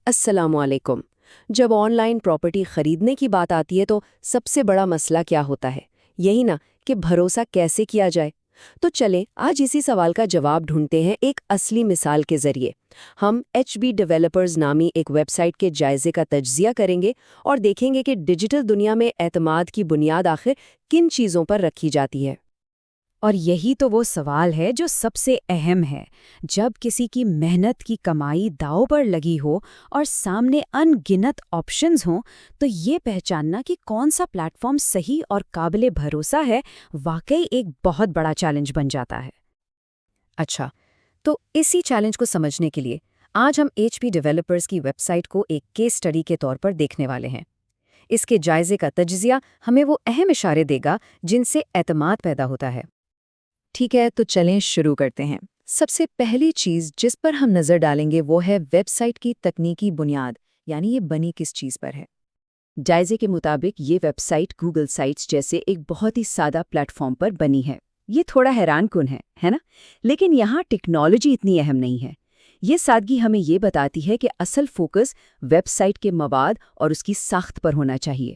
السلام علیکم۔ جب آن لائن پراپرٹی خریدنے کی بات آتی ہے تو سب سے بڑا مسئلہ کیا ہوتا ہے؟ یہی نا کہ بھروسہ کیسے کیا جائے؟ تو چلیں آج اسی سوال کا جواب ڈھونڈتے ہیں ایک اصلی مثال کے ذریعے۔ ہم ایچ بی ڈیولپرز نامی ایک ویب سائٹ کے جائزے کا تجزیہ کریں گے اور دیکھیں گے کہ ڈیجیٹل دنیا میں اعتماد کی بنیاد آخر کن چیزوں پر رکھی جاتی ہے۔ اور یہی تو وہ سوال ہے جو سب سے اہم ہے۔ جب کسی کی محنت کی کمائی داؤ پر لگی ہو اور سامنے ان گنت آپشنز ہوں تو یہ پہچاننا کہ کون سا پلیٹ فارم صحیح اور قابل بھروسہ ہے واقعی ایک بہت بڑا چیلنج بن جاتا ہے۔ اچھا، تو اسی چیلنج کو سمجھنے کے لیے آج ہم ایچ پی ڈیولپرز کی ویب سائٹ کو ایک کیس سٹڈی کے طور پر دیکھنے والے ہیں۔ اس کے جائزے کا تجزیہ ہمیں وہ اہم اشارے دے گا جن سے اعتماد پیدا ہوتا ہے۔ ٹھیک ہے، تو چلیں شروع کرتے ہیں۔ سب سے پہلی چیز جس پر ہم نظر ڈالیں گے وہ ہے ویب سائٹ کی تکنیکی بنیاد، یعنی یہ بنی کس چیز پر ہے۔ جائزے کے مطابق یہ ویب سائٹ گوگل سائٹس جیسے ایک بہت ہی سادہ پلیٹ فارم پر بنی ہے۔ یہ تھوڑا حیران کن ہے نا؟ لیکن یہاں ٹیکنالوجی اتنی اہم نہیں ہے۔ یہ سادگی ہمیں یہ بتاتی ہے کہ اصل فوکس ویب سائٹ کے مواد اور اس کی ساخت پر ہونا چاہیے۔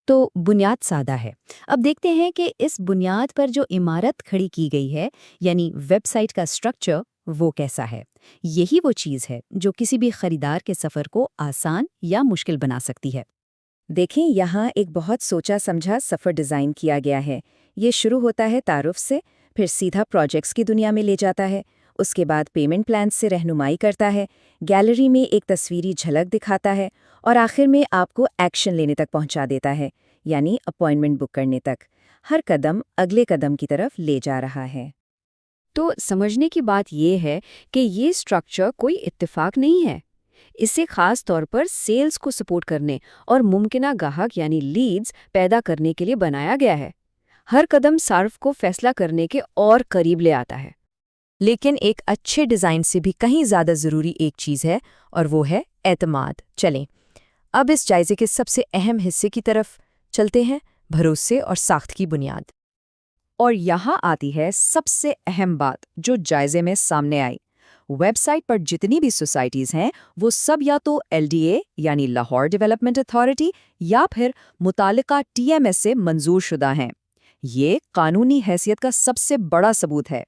تو بنیاد سادہ ہے۔ اب دیکھتے ہیں کہ اس بنیاد پر جو عمارت کھڑی کی گئی ہے، یعنی ویب سائٹ کا اسٹرکچر، وہ کیسا ہے۔ یہی وہ چیز ہے جو کسی بھی خریدار کے سفر کو آسان یا مشکل بنا سکتی ہے۔ دیکھیں یہاں ایک بہت سوچا سمجھا سفر ڈیزائن کیا گیا ہے۔ یہ شروع ہوتا ہے تعارف سے، پھر سیدھا پروجیکٹس کی دنیا میں لے جاتا ہے، اس کے بعد پیمنٹ پلانز سے رہنمائی کرتا ہے، گیلری میں ایک تصویری جھلک دکھاتا ہے اور آخر میں آپ کو ایکشن لینے تک پہنچا دیتا ہے، یعنی اپائنٹمنٹ بک کرنے تک۔ ہر قدم اگلے قدم کی طرف لے جا رہا ہے۔ تو سمجھنے کی بات یہ ہے کہ یہ اسٹرکچر کوئی اتفاق نہیں ہے۔ اسے خاص طور پر سیلز کو سپورٹ کرنے اور ممکنہ گاہک یعنی لیڈز پیدا کرنے کے لیے بنایا گیا ہے۔ ہر قدم صارف کو فیصلہ کرنے کے اور قریب لے آتا ہے۔ لیکن ایک اچھے ڈیزائن سے بھی کہیں زیادہ ضروری ایک چیز ہے اور وہ ہے اعتماد۔ چلیں اب اس جائزے کے سب سے اہم حصے کی طرف چلتے ہیں، بھروسے اور ساخت کی بنیاد۔ اور یہاں آتی ہے سب سے اہم بات جو جائزے میں سامنے آئی۔ ویب سائٹ پر جتنی بھی سوسائٹیز ہیں وہ سب یا تو LDA یعنی لاہور ڈیولپمنٹ اتھارٹی یا پھر متعلقہ TMS سے منظور شدہ ہیں۔ یہ قانونی حیثیت کا سب سے بڑا ثبوت ہے۔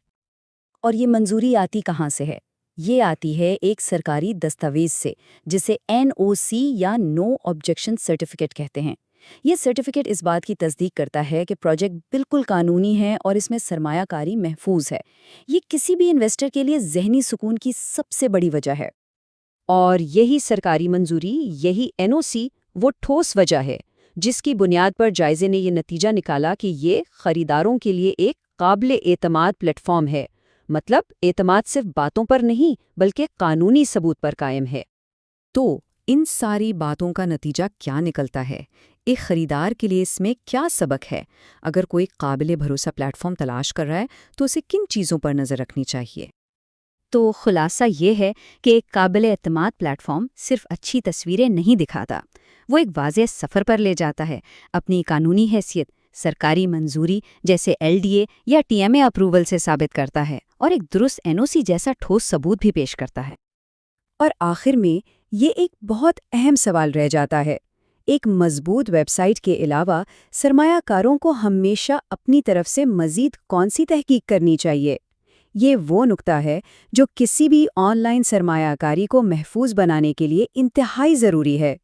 اور یہ منظوری آتی کہاں سے ہے؟ یہ آتی ہے ایک سرکاری دستاویز سے جسے NOC یا نو آبجیکشن سرٹیفکیٹ کہتے ہیں۔ یہ سرٹیفکیٹ اس بات کی تصدیق کرتا ہے کہ پروجیکٹ بالکل قانونی ہے اور اس میں سرمایہ کاری محفوظ ہے۔ یہ کسی بھی انویسٹر کے لیے ذہنی سکون کی سب سے بڑی وجہ ہے۔ اور یہی سرکاری منظوری، یہی NOC وہ ٹھوس وجہ ہے جس کی بنیاد پر جائزے نے یہ نتیجہ نکالا کہ یہ خریداروں کے لیے ایک قابل اعتماد پلیٹ فارم ہے۔ مطلب اعتماد صرف باتوں پر نہیں بلکہ قانونی ثبوت پر قائم ہے۔ تو ان ساری باتوں کا نتیجہ کیا نکلتا ہے؟ ایک خریدار کے لیے اس میں کیا سبق ہے؟ اگر کوئی قابل بھروسہ پلیٹ فارم تلاش کر رہا ہے تو اسے کن چیزوں پر نظر رکھنی چاہیے؟ تو خلاصہ یہ ہے کہ ایک قابل اعتماد پلیٹ فارم صرف اچھی تصویریں نہیں دکھاتا، وہ ایک واضح سفر پر لے جاتا ہے، اپنی قانونی حیثیت سرکاری منظوری جیسے LDA یا TMA اپروول سے ثابت کرتا ہے اور ایک درست NOC جیسا ٹھوس ثبوت بھی پیش کرتا ہے۔ اور آخر میں یہ ایک بہت اہم سوال رہ جاتا ہے، ایک مضبوط ویب سائٹ کے علاوہ سرمایہ کاروں کو ہمیشہ اپنی طرف سے مزید کون سی تحقیق کرنی چاہیے؟ یہ وہ نقطہ ہے جو کسی بھی آن لائن سرمایہ کاری کو محفوظ بنانے کے لیے انتہائی ضروری ہے۔